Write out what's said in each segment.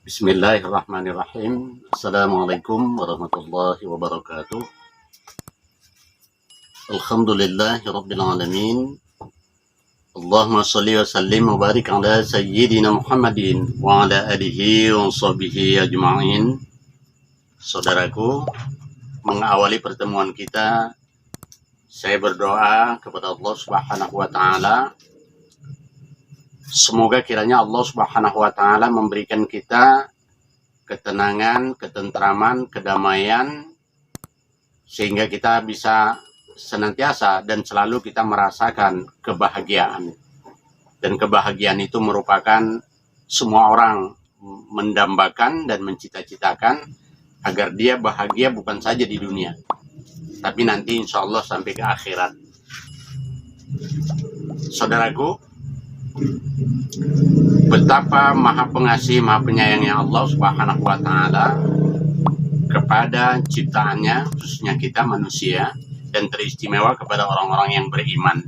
Bismillahirrahmanirrahim. Assalamualaikum warahmatullahi wabarakatuh. Alhamdulillahi rabbil alamin. Allahumma salli wa sallim wa barik ala sayyidina Muhammadin wa ala alihi wa sahbihi ajma'in. Saudaraku, mengawali pertemuan kita, saya berdoa kepada Allah Subhanahu wa taala, semoga kiranya Allah Subhanahu wa taala memberikan kita ketenangan, ketentraman, kedamaian, sehingga kita bisa senantiasa dan selalu kita merasakan kebahagiaan. Dan kebahagiaan itu merupakan semua orang mendambakan dan mencita-citakan agar dia bahagia bukan saja di dunia, tapi nanti insya Allah sampai ke akhirat. Saudaraku, betapa maha pengasih, maha penyayangnya Allah Subhanahu wa taala kepada ciptaannya, khususnya kita manusia, dan teristimewa kepada orang-orang yang beriman.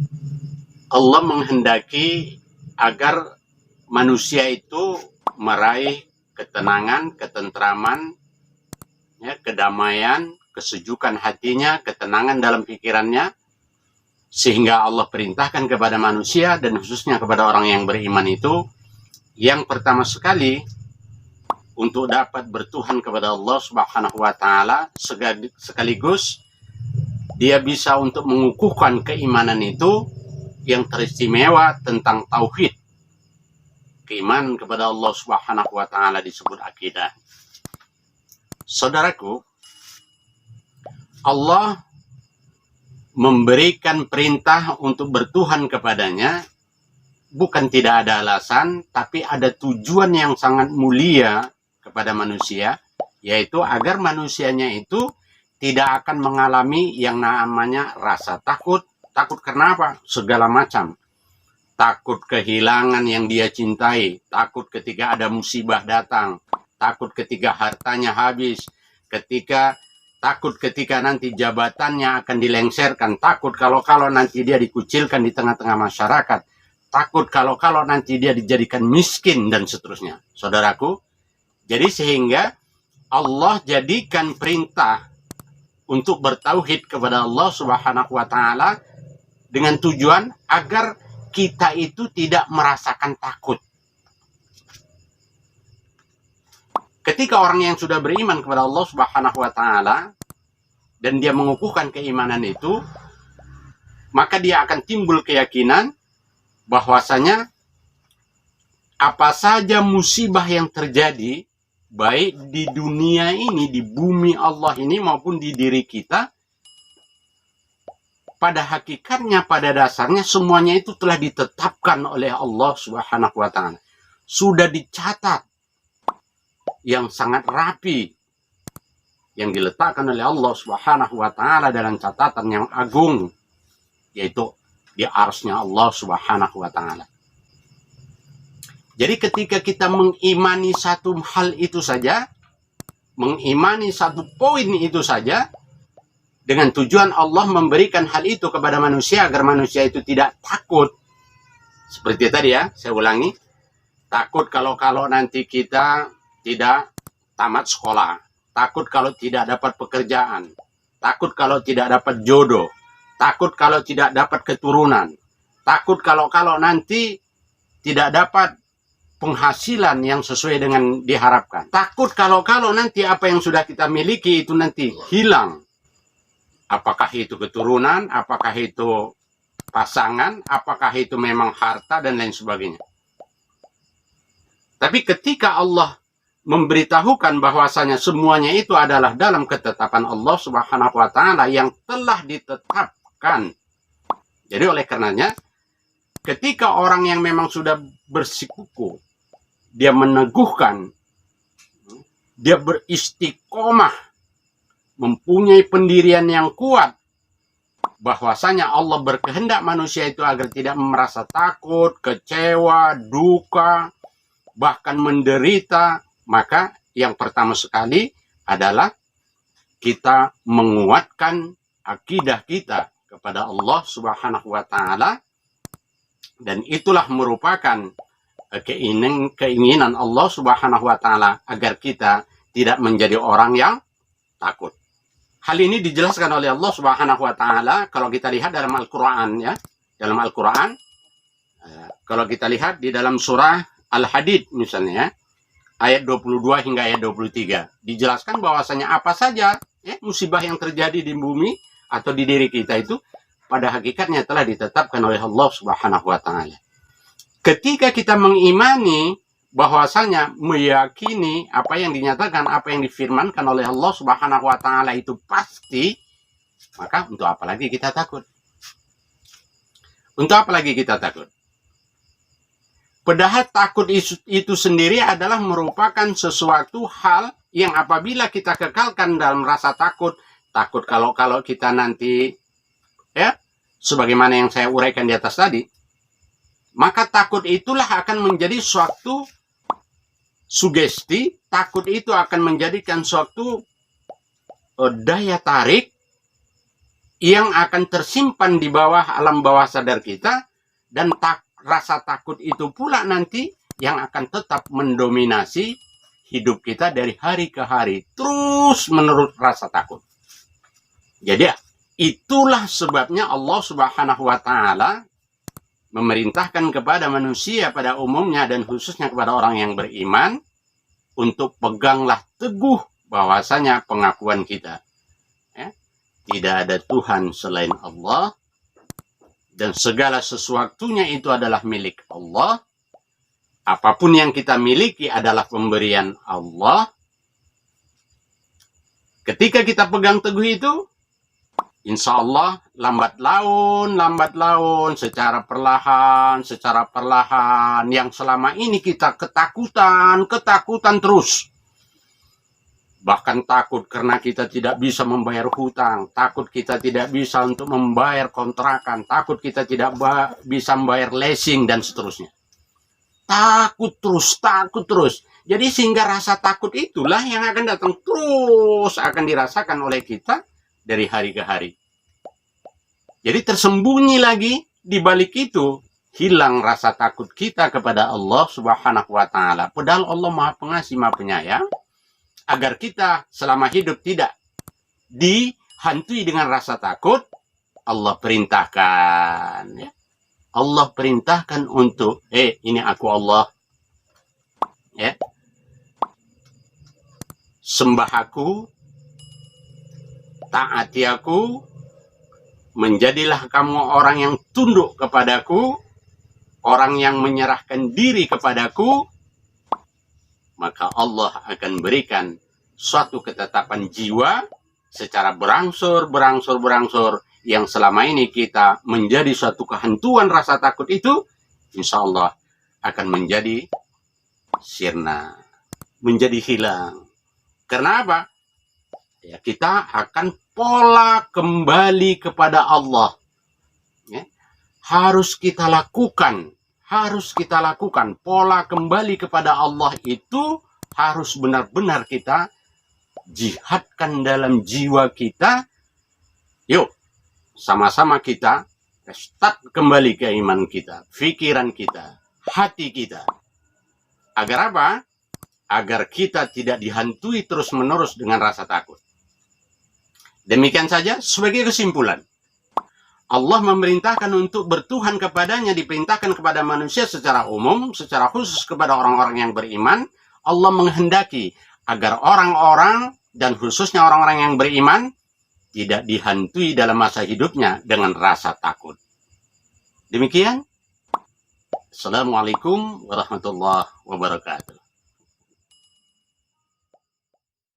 Allah menghendaki agar manusia itu meraih ketenangan, ketentraman, kedamaian, kesejukan hatinya, ketenangan dalam pikirannya, sehingga Allah perintahkan kepada manusia dan khususnya kepada orang yang beriman itu, yang pertama sekali untuk dapat bertuhan kepada Allah Subhanahu wa taala, sekaligus dia bisa untuk mengukuhkan keimanan itu yang teristimewa tentang tauhid. Keimanan kepada Allah Subhanahu wa taala disebut akidah. Saudaraku, Allah memberikan perintah untuk bertuhan kepadanya bukan tidak ada alasan, tapi ada tujuan yang sangat mulia kepada manusia, yaitu agar manusianya itu tidak akan mengalami yang namanya rasa takut. Takut karena apa? Segala macam. Takut kehilangan yang dia cintai, takut ketika ada musibah datang, takut ketika hartanya habis, takut ketika nanti jabatannya akan dilengsarkan, takut kalau nanti dia dikucilkan di tengah-tengah masyarakat, takut kalau nanti dia dijadikan miskin, dan seterusnya. Saudaraku, jadi sehingga Allah jadikan perintah untuk bertauhid kepada Allah Subhanahu wa taala dengan tujuan agar kita itu tidak merasakan takut. Ketika orang yang sudah beriman kepada Allah Subhanahu wa taala dan dia mengukuhkan keimanan itu, maka dia akan timbul keyakinan bahwasanya apa saja musibah yang terjadi, baik di dunia ini, di bumi Allah ini, maupun di diri kita, pada hakikatnya, pada dasarnya, semuanya itu telah ditetapkan oleh Allah Subhanahu wa taala. Sudah dicatat yang sangat rapi, yang diletakkan oleh Allah Subhanahu wa taala dalam catatan yang agung, yaitu di arsy-Nya Allah Subhanahu wa taala. Jadi ketika kita mengimani satu hal itu saja, mengimani satu poin itu saja, dengan tujuan Allah memberikan hal itu kepada manusia agar manusia itu tidak takut. Seperti tadi ya, saya ulangi, takut kalau nanti kita tidak tamat sekolah, takut kalau tidak dapat pekerjaan, takut kalau tidak dapat jodoh, takut kalau tidak dapat keturunan, takut kalau nanti tidak dapat penghasilan yang sesuai dengan diharapkan, takut kalau nanti apa yang sudah kita miliki itu nanti hilang. Apakah itu keturunan, apakah itu pasangan, apakah itu memang harta, dan lain sebagainya. Tapi ketika Allah memberitahukan bahwasanya semuanya itu adalah dalam ketetapan Allah Subhanahu wa taala yang telah ditetapkan. Jadi oleh karenanya, ketika orang yang memang sudah bersikukuh, dia meneguhkan, dia beristiqomah, mempunyai pendirian yang kuat, bahwasanya Allah berkehendak manusia itu agar tidak merasa takut, kecewa, duka, bahkan menderita, maka yang pertama sekali adalah kita menguatkan akidah kita kepada Allah Subhanahu wa taala, dan itulah merupakan keinginan Allah Subhanahu wa taala agar kita tidak menjadi orang yang takut. Hal ini dijelaskan oleh Allah Subhanahu wa taala kalau kita lihat dalam Al-Qur'an ya. Dalam Al-Qur'an kalau kita lihat di dalam surah Al-Hadid misalnya ayat 22 hingga ayat 23 dijelaskan bahwasanya apa saja ya, musibah yang terjadi di bumi atau di diri kita itu pada hakikatnya telah ditetapkan oleh Allah Subhanahu wa taala. Ketika kita mengimani bahwasanya meyakini apa yang dinyatakan, apa yang difirmankan oleh Allah Subhanahu wa taala itu pasti, maka untuk apa lagi kita takut? Untuk apa lagi kita takut? Padahal takut itu sendiri adalah merupakan sesuatu hal yang apabila kita kekalkan dalam rasa takut kalau kita nanti ya sebagaimana yang saya uraikan di atas tadi, maka takut itulah akan menjadi suatu sugesti, takut itu akan menjadikan suatu daya tarik yang akan tersimpan di bawah alam bawah sadar kita, dan rasa takut itu pula nanti yang akan tetap mendominasi hidup kita dari hari ke hari, terus menerus rasa takut. Jadi itulah sebabnya Allah Subhanahu wa taala memerintahkan kepada manusia pada umumnya dan khususnya kepada orang yang beriman untuk peganglah teguh bahwasanya pengakuan kita ya, tidak ada Tuhan selain Allah dan segala sesuatunya itu adalah milik Allah. Apapun yang kita miliki adalah pemberian Allah. Ketika kita pegang teguh itu, insya Allah lambat laun secara perlahan yang selama ini kita ketakutan terus. Bahkan takut karena kita tidak bisa membayar hutang, takut kita tidak bisa untuk membayar kontrakan, takut kita tidak bisa membayar leasing dan seterusnya. Takut terus. Jadi sehingga rasa takut itulah yang akan datang terus akan dirasakan oleh kita dari hari ke hari. Jadi tersembunyi lagi di balik itu, hilang rasa takut kita kepada Allah Subhanahu wa taala. Padahal Allah Maha Pengasih, Maha Penyayang, agar kita selama hidup tidak dihantui dengan rasa takut, Allah perintahkan ya. Allah perintahkan untuk ini aku Allah ya. Sembah aku, taati aku, menjadilah kamu orang yang tunduk kepadaku, orang yang menyerahkan diri kepadaku, maka Allah akan berikan suatu ketetapan jiwa secara berangsur yang selama ini kita menjadi suatu kehantuan rasa takut itu, insya Allah akan menjadi sirna, menjadi hilang. Karena apa? Ya, kita akan pola kembali kepada Allah. Ya. Harus kita lakukan pola kembali kepada Allah itu harus benar-benar kita jihadkan dalam jiwa kita. Yuk, sama-sama kita start kembali ke iman kita, pikiran kita, hati kita. Agar apa? Agar kita tidak dihantui terus-menerus dengan rasa takut. Demikian saja sebagai kesimpulan. Allah memerintahkan untuk bertuhan kepadanya, diperintahkan kepada manusia secara umum, secara khusus kepada orang-orang yang beriman. Allah menghendaki agar orang-orang dan khususnya orang-orang yang beriman tidak dihantui dalam masa hidupnya dengan rasa takut. Demikian. Assalamualaikum warahmatullahi wabarakatuh.